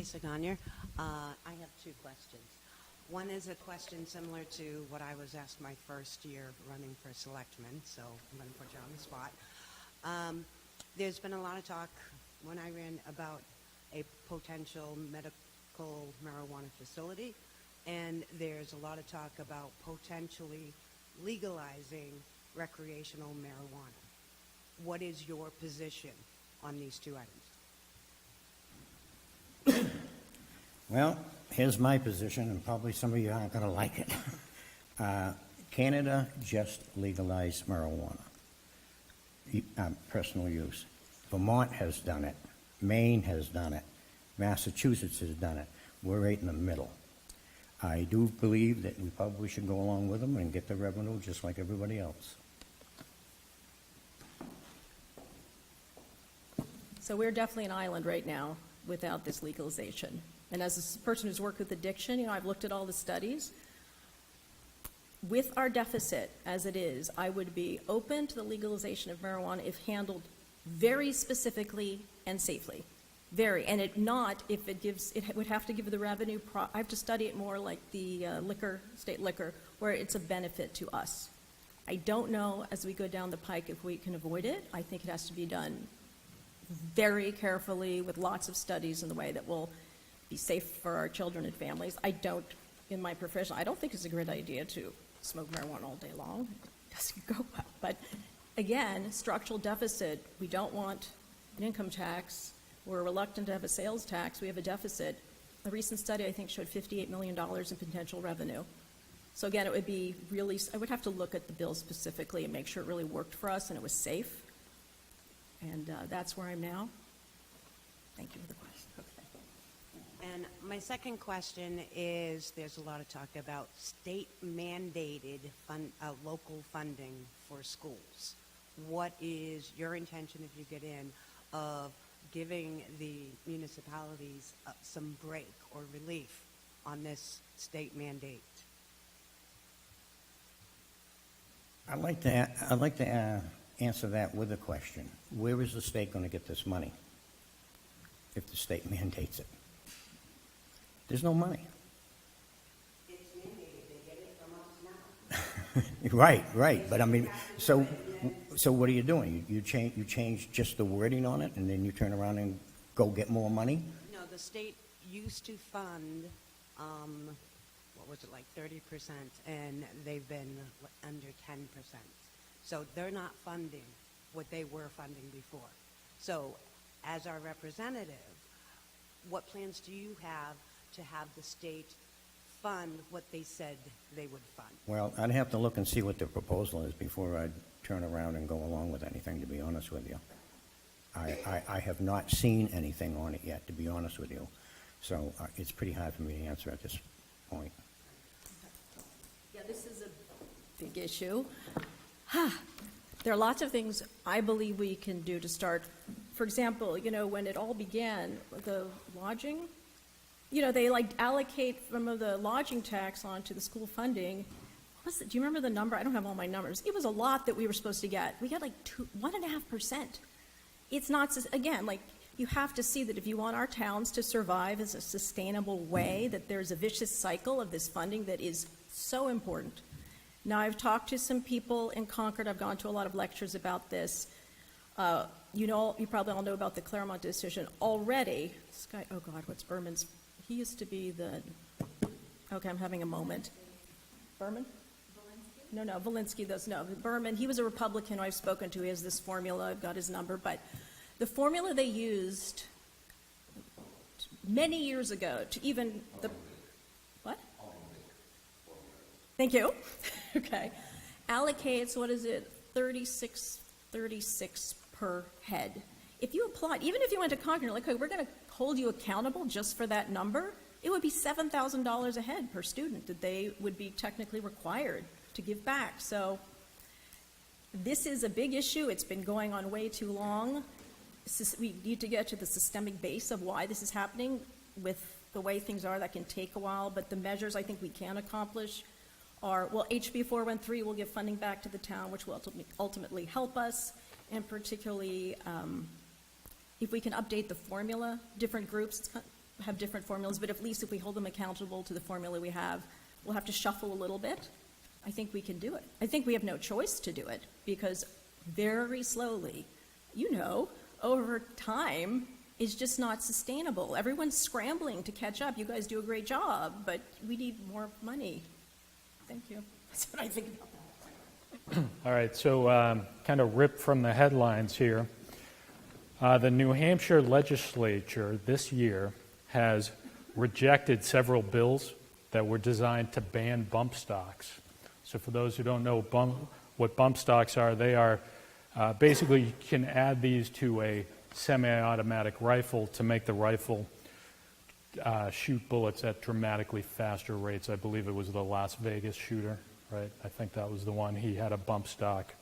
Lisa Gagne. I have two questions. One is a question similar to what I was asked my first year running for selectman, so I'm going to put you on the spot. There's been a lot of talk when I ran about a potential medical marijuana facility, and there's a lot of talk about potentially legalizing recreational marijuana. What is your position on these two items? Well, here's my position, and probably some of you aren't going to like it. Canada just legalized marijuana, personal use. Vermont has done it. Maine has done it. Massachusetts has done it. We're right in the middle. I do believe that we probably should go along with them and get the revenue just like everybody else. So we're definitely an island right now without this legalization. And as a person who's worked with addiction, I've looked at all the studies. With our deficit as it is, I would be open to the legalization of marijuana if handled very specifically and safely. And it would have to give the revenue, I have to study it more like the state liquor, where it's a benefit to us. I don't know as we go down the pike if we can avoid it. I think it has to be done very carefully with lots of studies in the way that will be safe for our children and families. In my profession, I don't think it's a great idea to smoke marijuana all day long. It doesn't go well. But again, structural deficit, we don't want an income tax. We're reluctant to have a sales tax. We have a deficit. A recent study, I think, showed $58 million in potential revenue. So again, it would be really, I would have to look at the bill specifically and make sure it really worked for us and it was safe. And that's where I'm now. Thank you for the question. Okay. And my second question is, there's a lot of talk about state-mandated local funding for schools. What is your intention, if you get in, of giving the municipalities some break or relief on this state mandate? I'd like to answer that with a question. Where is the state going to get this money if the state mandates it? There's no money. It's mandated. They get it from us now. Right. But I mean, so what are you doing? You change just the wording on it, and then you turn around and go get more money? No, the state used to fund, what was it, like 30%, and they've been under 10%. So they're not funding what they were funding before. So as our representative, what plans do you have to have the state fund what they said they would fund? Well, I'd have to look and see what the proposal is before I'd turn around and go along with anything, to be honest with you. I have not seen anything on it yet, to be honest with you. So it's pretty hard for me to answer at this point. Yeah, this is a big issue. There are lots of things I believe we can do to start. For example, when it all began, the lodging, they allocate some of the lodging tax onto the school funding. What was it? Do you remember the number? I don't have all my numbers. It was a lot that we were supposed to get. We got 1.5%. It's not, again, you have to see that if you want our towns to survive as a sustainable way, that there's a vicious cycle of this funding that is so important. Now, I've talked to some people in Concord. I've gone to a lot of lectures about this. You probably all know about the Claremont decision already. This guy, oh God, what's Berman's? He used to be okay, I'm having a moment. Berman? No, Volinsky does, no. Berman, he was a Republican who I've spoken to. He has this formula. I've got his number. But the formula they used many years ago to even what? Thank you. Okay. Allocates, 36 per head. If you applied, even if you went to Concord, okay, we're going to hold you accountable just for that number, it would be $7,000 a head per student that they would be technically required to give back. So this is a big issue. It's been going on way too long. We need to get to the systemic base of why this is happening. With the way things are, that can take a while, but the measures I think we can accomplish are, well, HB 413 will give funding back to the town, which will ultimately help us, and particularly if we can update the formula, different groups. have different formulas, but at least if we hold them accountable to the formula we have, we'll have to shuffle a little bit. I think we can do it. I think we have no choice to do it, because very slowly, over time, is just not sustainable. Everyone's scrambling to catch up. You guys do a great job, but we need more money. Thank you. That's what I think about that. All right, so kind of ripped from the headlines here. The New Hampshire legislature this year has rejected several bills that were designed to ban bump stocks. So for those who don't know what bump stocks are, they are basically you can add these to a semi-automatic rifle to make the rifle shoot bullets at dramatically faster rates. I believe it was the Las Vegas shooter, right? I think that was the one. He had a bump stock.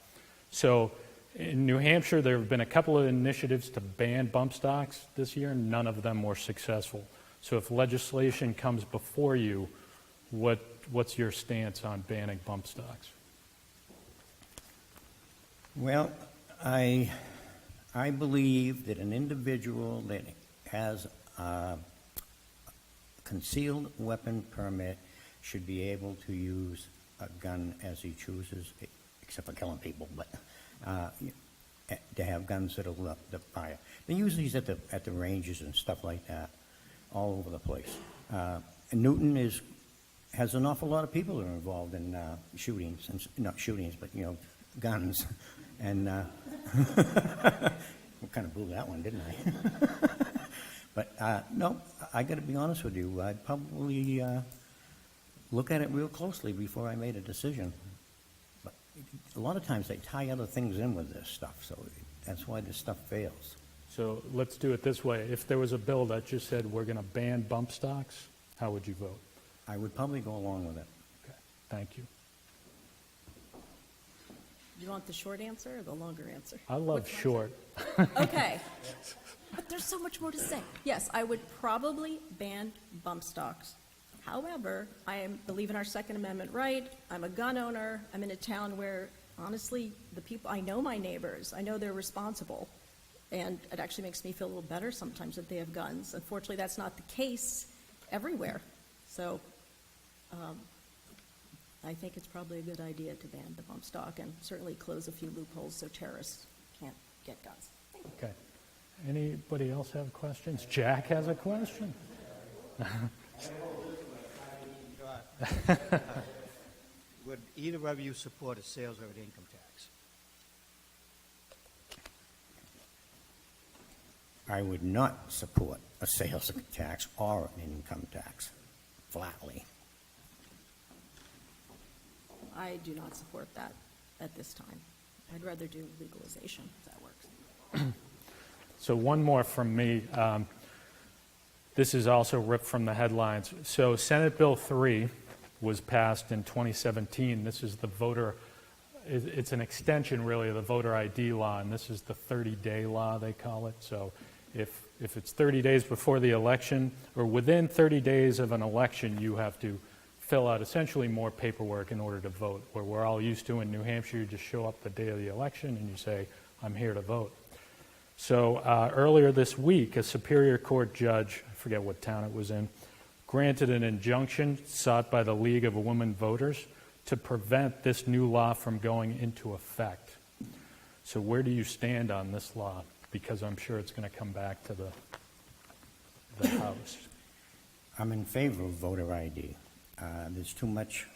So in New Hampshire, there have been a couple of initiatives to ban bump stocks this year. None of them were successful. So if legislation comes before you, what's your stance on banning bump stocks? Well, I believe that an individual that has a concealed weapon permit should be able to use a gun as he chooses, except for killing people, but to have guns that'll fire. They use these at the ranges and stuff like that, all over the place. And Newton has an awful lot of people that are involved in shootings, and not shootings, but guns. And I kind of blew that one, didn't I? But no, I got to be honest with you. I'd probably look at it real closely before I made a decision. But a lot of times they tie other things in with this stuff, so that's why this stuff fails. So let's do it this way. If there was a bill that just said we're going to ban bump stocks, how would you vote? I would probably go along with it. Okay, thank you. Do you want the short answer or the longer answer? I love short. Okay. But there's so much more to say. Yes, I would probably ban bump stocks. However, I believe in our Second Amendment right. I'm a gun owner. I'm in a town where, honestly, I know my neighbors. I know they're responsible. And it actually makes me feel a little better sometimes that they have guns. Unfortunately, that's not the case everywhere. So I think it's probably a good idea to ban the bump stock and certainly close a few loopholes so terrorists can't get guns. Okay. Anybody else have questions? Jack has a question. Would either of you support a sales or an income tax? I would not support a sales tax or an income tax, flatly. I do not support that at this time. I'd rather do legalization if that works. So one more from me. This is also ripped from the headlines. So Senate Bill 3 was passed in 2017. This is the it's an extension really of the voter ID law, and this is the 30-day law, they call it. So if it's 30 days before the election, or within 30 days of an election, you have to fill out essentially more paperwork in order to vote, where we're all used to in New Hampshire, you just show up the day of the election and you say, I'm here to vote. So earlier this week, a Superior Court judge, I forget what town it was in, granted an injunction sought by the League of Women Voters to prevent this new law from going into effect. So where do you stand on this law? Because I'm sure it's going to come back to the House. I'm in favor of voter ID. There's too much.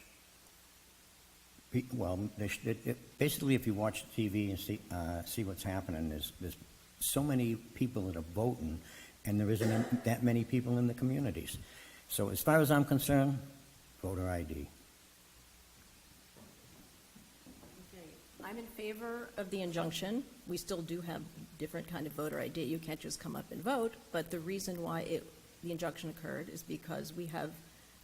Basically, if you watch TV and see what's happening, there's so many people that are voting, and there isn't that many people in the communities. So as far as I'm concerned, voter ID. I'm in favor of the injunction. We still do have different kind of voter ID. You can't just come up and vote, but the reason why the injunction occurred is because we have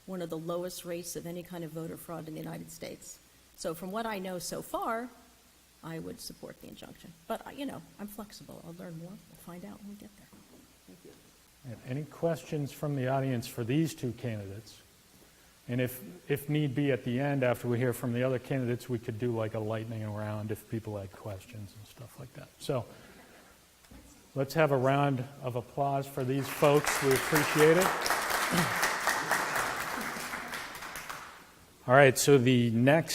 one of the lowest rates of any kind of voter fraud in the United States. So from what I know so far, I would support the injunction. But, I'm flexible. I'll learn more. We'll find out when we get there. Thank you. And any questions from the audience for these two candidates? And if need be, at the end, after we hear from the other candidates, we could do like a lightning round if people had questions and stuff like that. So, Let's have a round of applause for these folks. We appreciate it. All right, so the next